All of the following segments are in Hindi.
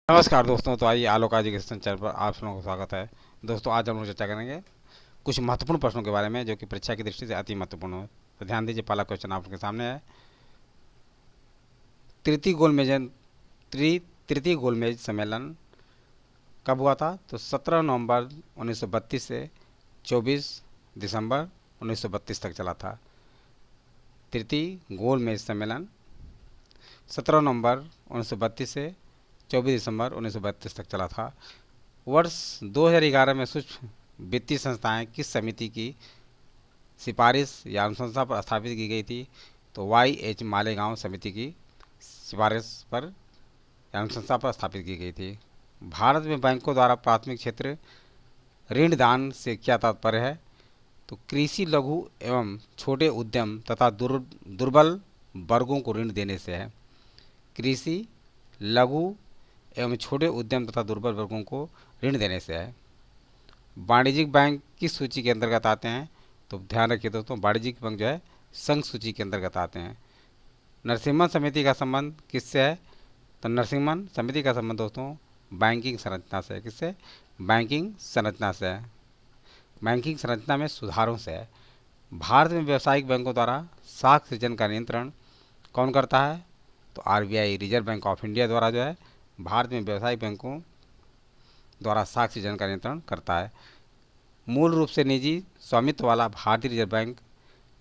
नमस्कार दोस्तों। तो आइए आलोक एजुकेशन चैनल पर आप सबों का स्वागत है। दोस्तों आज हम लोग चर्चा करेंगे कुछ महत्वपूर्ण प्रश्नों के बारे में जो कि परीक्षा की दृष्टि से अति महत्वपूर्ण है। तो ध्यान दीजिए, पहला क्वेश्चन आपके सामने है। तृतीय गोलमेज तृतीय गोलमेज सम्मेलन कब हुआ था? तो 17 नवंबर 1932 से 24 दिसंबर 1932 तक चला था। तृतीय गोलमेज सम्मेलन 17 नवंबर 1932 से 24 दिसंबर 1932 तक चला था। वर्ष 2011 में सूक्ष्म वित्तीय संस्थाएं किस समिति की सिफारिश या अनुशंसा पर स्थापित की गई थी? तो YH मालेगांव समिति की सिफारिश पर या अनुशंसा पर स्थापित की गई थी। भारत में बैंकों द्वारा प्राथमिक क्षेत्र ऋण दान से क्या तात्पर्य है? तो कृषि, लघु एवं छोटे उद्यम तथा दुर्बल वर्गों को ऋण देने से है। कृषि, लघु एवं छोटे उद्यम तथा दुर्बल वर्गों को ऋण देने से है। वाणिज्यिक बैंक किस सूची के अंतर्गत आते हैं? तो ध्यान रखिए दोस्तों, वाणिज्यिक बैंक जो है संघ सूची के अंतर्गत आते हैं। नरसिम्हन समिति का संबंध किससे है? तो नरसिम्हन समिति का संबंध दोस्तों बैंकिंग संरचना से है। किससे? बैंकिंग संरचना से है। बैंकिंग संरचना में सुधारों से है। भारत में व्यावसायिक बैंकों द्वारा साख सृजन का नियंत्रण कौन करता है? तो RBI reserve bank of India द्वारा जो है भारत में व्यावसायिक बैंकों द्वारा साख सृजन का नियंत्रण करता है। मूल रूप से निजी स्वामित्व वाला भारतीय रिजर्व बैंक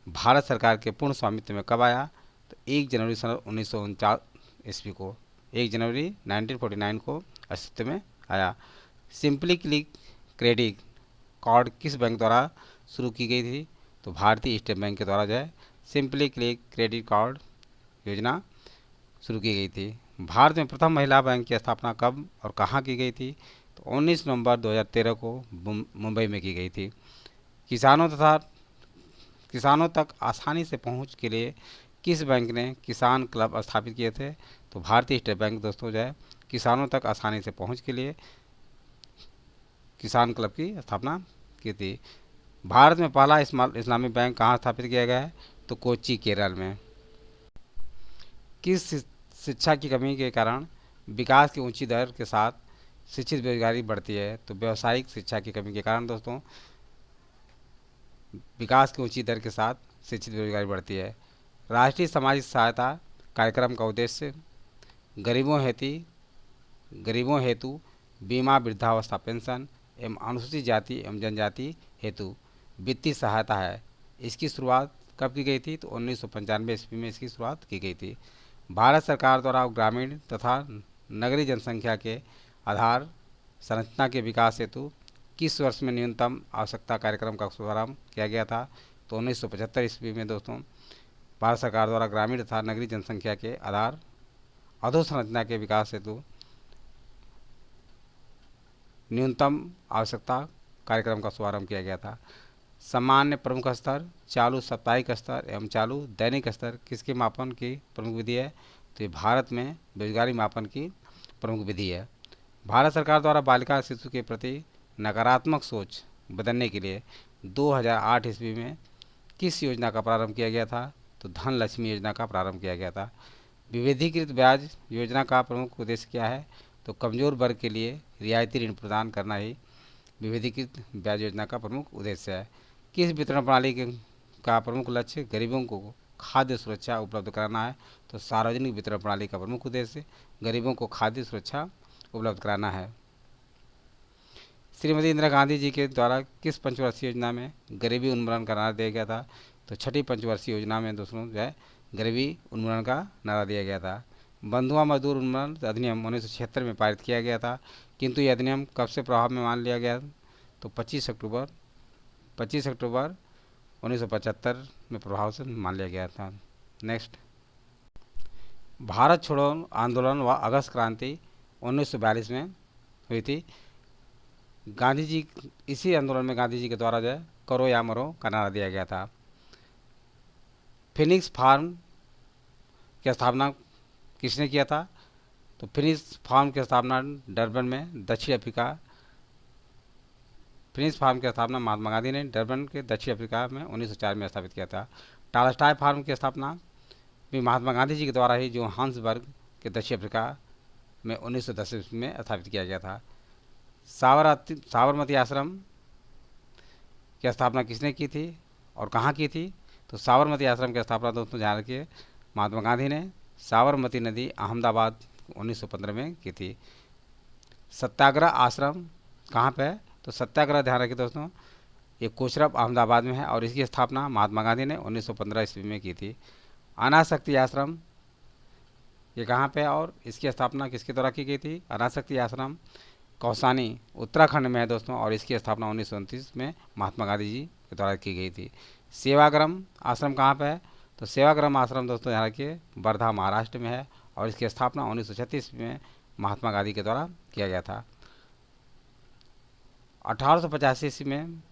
भारत सरकार के पूर्ण स्वामित्व में कब आया? तो 1 जनवरी सन 1949 ईस्वी को, 1 जनवरी 1949 को अस्तित्व में आया। सिंपली क्लिक क्रेडिट कार्ड किस बैंक द्वारा शुरू की गई थी? तो भारतीय स्टेट बैंक के द्वारा जो है सिंपली क्लिक क्रेडिट कार्ड योजना शुरू की गई थी। भारत में प्रथम महिला बैंक की स्थापना कब और कहाँ की गई थी? तो 19 नवंबर 2013 को मुंबई में की गई थी। किसानों तक आसानी से पहुंच के लिए किस बैंक ने किसान क्लब स्थापित किए थे? तो भारतीय स्टेट बैंक दोस्तों जो है किसानों तक आसानी से पहुंच के लिए किसान क्लब की स्थापना की थी। भारत में पहला इस्लामी बैंक कहाँ स्थापित किया गया है? तो कोच्चि, केरल में। किस शिक्षा की कमी के कारण विकास की ऊंची दर के साथ शिक्षित बेरोजगारी बढ़ती है? तो व्यावसायिक शिक्षा की कमी के कारण दोस्तों विकास की ऊंची दर के साथ शिक्षित बेरोजगारी बढ़ती है। राष्ट्रीय सामाजिक सहायता कार्यक्रम का उद्देश्य गरीबों हेतु बीमा, वृद्धावस्था पेंशन एवं अनुसूचित जाति एवं जनजाति हेतु वित्तीय सहायता है। इसकी शुरुआत कब की गई थी? तो 1995 ईस्वी में इसकी शुरुआत की गई थी। भारत सरकार द्वारा ग्रामीण तथा नगरीय जनसंख्या के आधार संरचना के विकास हेतु किस वर्ष में न्यूनतम आवश्यकता कार्यक्रम का शुभारंभ किया गया था? तो 1975 ईस्वी में दोस्तों भारत सरकार द्वारा ग्रामीण तथा नगरीय जनसंख्या के आधार अधोसंरचना के विकास हेतु न्यूनतम आवश्यकता कार्यक्रम का शुभारंभ किया गया था। सामान्य प्रमुख स्तर, चालू साप्ताहिक स्तर एवं चालू दैनिक स्तर किसके मापन की प्रमुख विधि है? तो ये भारत में बेरोजगारी मापन की प्रमुख विधि है। भारत सरकार द्वारा बालिका शिशु के प्रति नकारात्मक सोच बदलने के लिए 2008 ईस्वी में किस योजना का प्रारंभ किया गया था? तो धन लक्ष्मी योजना का प्रारंभ किया गया था। विविधीकृत ब्याज योजना का प्रमुख उद्देश्य क्या है? तो कमजोर वर्ग के लिए रियायती ऋण प्रदान करना ही विविधीकृत ब्याज योजना का प्रमुख उद्देश्य है। किस वितरण प्रणाली का प्रमुख लक्ष्य गरीबों को खाद्य सुरक्षा उपलब्ध कराना है? तो सार्वजनिक वितरण प्रणाली का प्रमुख उद्देश्य गरीबों को खाद्य सुरक्षा उपलब्ध कराना है। श्रीमती इंदिरा गांधी जी के द्वारा किस पंचवर्षीय योजना में गरीबी उन्मूलन का नारा दिया गया था? तो छठी पंचवर्षीय योजना में दोस्तों जो है गरीबी उन्मूलन का नारा दिया गया था। बंधुआ मजदूर उन्मूलन अधिनियम 1976 में पारित किया गया था, किंतु यह अधिनियम कब से प्रभाव में मान लिया गया? तो 25 अक्टूबर 1975 में प्रभाव से मान लिया गया था। नेक्स्ट, भारत छोड़ो आंदोलन व अगस्त क्रांति 1942 में हुई थी। गांधी जी, इसी आंदोलन में गांधी जी के द्वारा जो है करो या मरो का नारा दिया गया था। फिनिक्स फार्म की स्थापना किसने किया था? तो फिनिक्स फार्म की स्थापना डरबन में दक्षिण अफ्रीका फिनिक्स फार्म की स्थापना महात्मा गांधी ने डरबन के दक्षिण अफ्रीका में 1904 में स्थापित किया था। टालस्टॉय फार्म की स्थापना भी महात्मा गांधी जी के द्वारा ही जोहान्सबर्ग के दक्षिण अफ्रीका में 1910 ईस्वी में स्थापित किया गया था। साबरमती आश्रम की स्थापना किसने की थी और कहाँ की थी? तो साबरमती आश्रम की स्थापना दोस्तों ध्यान रखिए महात्मा गांधी ने साबरमती नदी अहमदाबाद 1915 में की थी। सत्याग्रह आश्रम कहाँ पे है? तो सत्याग्रह ध्यान रखिए दोस्तों, ये कोचरब अहमदाबाद में है और इसकी स्थापना महात्मा गांधी ने 1915 ईस्वी में की थी। अनाशक्ति आश्रम ये कहाँ पे है और इसकी स्थापना किसके द्वारा की गई थी? अनाशक्ति आश्रम कौसानी उत्तराखंड में है दोस्तों और इसकी स्थापना 1929 में महात्मा गांधी जी के द्वारा की गई थी। सेवाग्राम आश्रम कहाँ पे है? तो सेवाग्राम आश्रम दोस्तों ध्यान रखिए वर्धा महाराष्ट्र में है और इसकी स्थापना 1936 में महात्मा गांधी के द्वारा किया गया था। 1885 ईस्वी में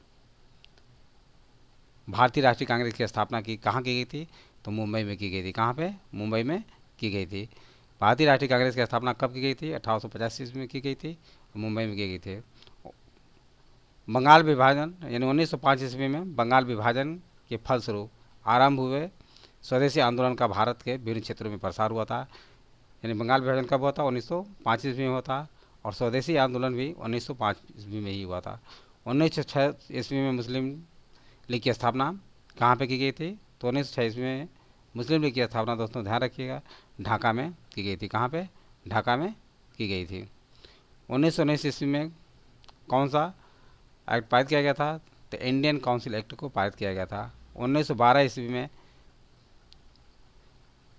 भारतीय राष्ट्रीय कांग्रेस की स्थापना की कहाँ की गई थी? तो मुंबई में की गई थी। कहाँ पे? मुंबई में की गई थी। भारतीय राष्ट्रीय कांग्रेस की स्थापना कब की गई थी? 1885 ईस्वी में की गई थी, मुंबई में की गई थी। बंगाल विभाजन यानी 1905 ईस्वी में बंगाल विभाजन के फलस्वरूप आरंभ हुए स्वदेशी आंदोलन का भारत के विभिन्न क्षेत्रों में प्रसार हुआ था। यानी बंगाल विभाजन कब हुआ था? 1905 ईस्वी में हुआ था और स्वदेशी आंदोलन भी 1905 ईस्वी में ही हुआ था। 1906 ईस्वी में मुस्लिम लीग की स्थापना कहाँ पे की गई थी? तो 1906 ईस्वी में मुस्लिम लीग की स्थापना दोस्तों ध्यान रखिएगा ढाका में की गई थी। कहाँ पे? ढाका में की गई थी। 1919 ईस्वी में कौन सा एक्ट पारित किया गया था? तो इंडियन काउंसिल एक्ट को पारित किया गया था। 1912 ईस्वी में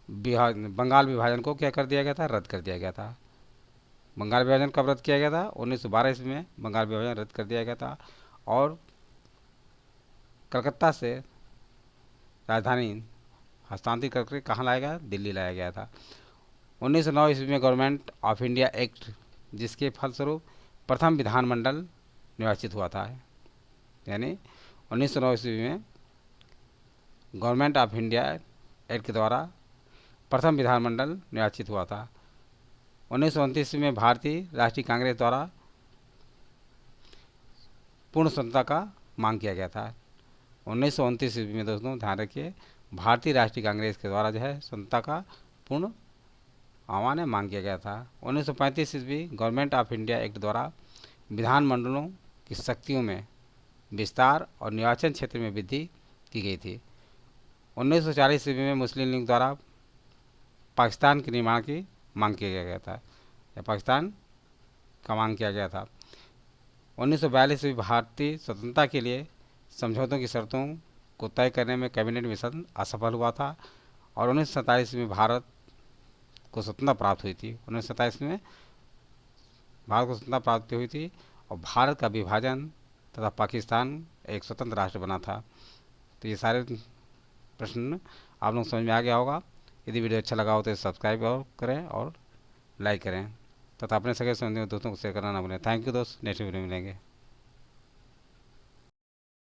बंगाल विभाजन को क्या कर दिया गया था? रद्द कर दिया गया था। बंगाल विभाजन कब रद्द किया गया था? 1912 ईस्वी में बंगाल विभाजन रद्द कर दिया गया था और कलकत्ता से राजधानी हस्तांतरित करके कहाँ लाया गया? दिल्ली लाया गया था। 1909 ईस्वी में गवर्नमेंट ऑफ इंडिया एक्ट जिसके फलस्वरूप प्रथम विधानमंडल निर्वाचित हुआ था। यानी 1909 ईस्वी में गवर्नमेंट ऑफ इंडिया एक्ट के द्वारा प्रथम विधानमंडल निर्वाचित हुआ था। 1929 ईस्वी में भारतीय राष्ट्रीय कांग्रेस द्वारा पूर्ण स्वतंत्रता का मांग किया गया था। 1929 ईस्वी में दोस्तों ध्यान रखिए भारतीय राष्ट्रीय कांग्रेस के द्वारा जो है स्वतंत्रता का पूर्ण आह्वान है मांग किया गया था। 1935 ईस्वी गवर्नमेंट ऑफ इंडिया एक्ट द्वारा विधानमंडलों की शक्तियों में विस्तार और निर्वाचन क्षेत्र में वृद्धि की गई थी। 1940 ईस्वी में मुस्लिम लीग द्वारा पाकिस्तान के निर्माण की मांग किया गया था या पाकिस्तान का मांग किया गया था। 1942 ईस्वी भारतीय स्वतंत्रता के लिए समझौतों की शर्तों को तय करने में कैबिनेट मिशन असफल हुआ था और 1947 में भारत को स्वतंत्रता प्राप्त हुई थी। 1947 में भारत को स्वतंत्रता प्राप्त हुई थी और भारत का विभाजन तथा पाकिस्तान एक स्वतंत्र राष्ट्र बना था। तो ये सारे प्रश्न आप लोग समझ में आ गया होगा। यदि वीडियो अच्छा लगा हो तो सब्सक्राइब और करें और लाइक करें तथा अपने सगे संबंधियों दोस्तों को शेयर करना ना भूलें। थैंक यू दोस्त, नेक्स्ट वीडियो में मिलेंगे।